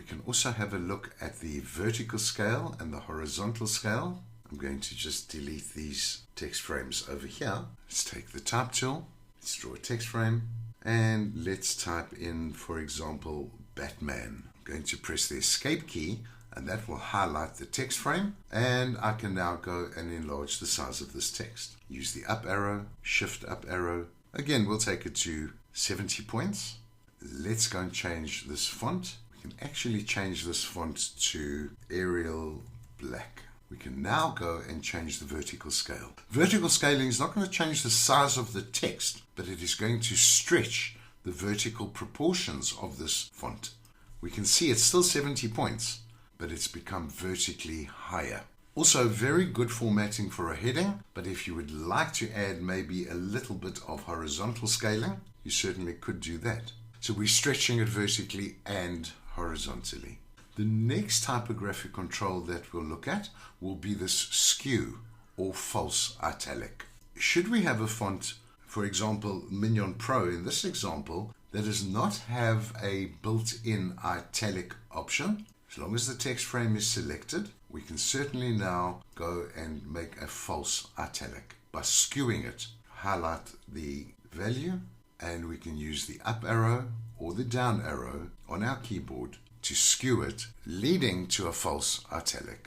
can also have a look at the vertical scale and the horizontal scale. I'm going to just delete these text frames over here. Let's take the type tool, let's draw a text frame, and let's type in, for example, Batman. I'm going to press the escape key, and that will highlight the text frame, and I can now go and enlarge the size of this text. Use the up arrow, shift up arrow. Again, we'll take it to 70 points. Let's go and change this font. We can actually change this font to Arial Black. We can now go and change the vertical scale. Vertical scaling is not going to change the size of the text, but it is going to stretch the vertical proportions of this font. We can see it's still 70 points, but it's become vertically higher. Also, very good formatting for a heading, but if you would like to add maybe a little bit of horizontal scaling, you certainly could do that. So we're stretching it vertically and horizontally. The next typographic control that we'll look at will be this skew or false italic. Should we have a font, for example, Mignon Pro in this example, that does not have a built-in italic option, as long as the text frame is selected, we can certainly now go and make a false italic by skewing it. Highlight the value, and we can use the up arrow or the down arrow on our keyboard to skew it, leading to a false italic.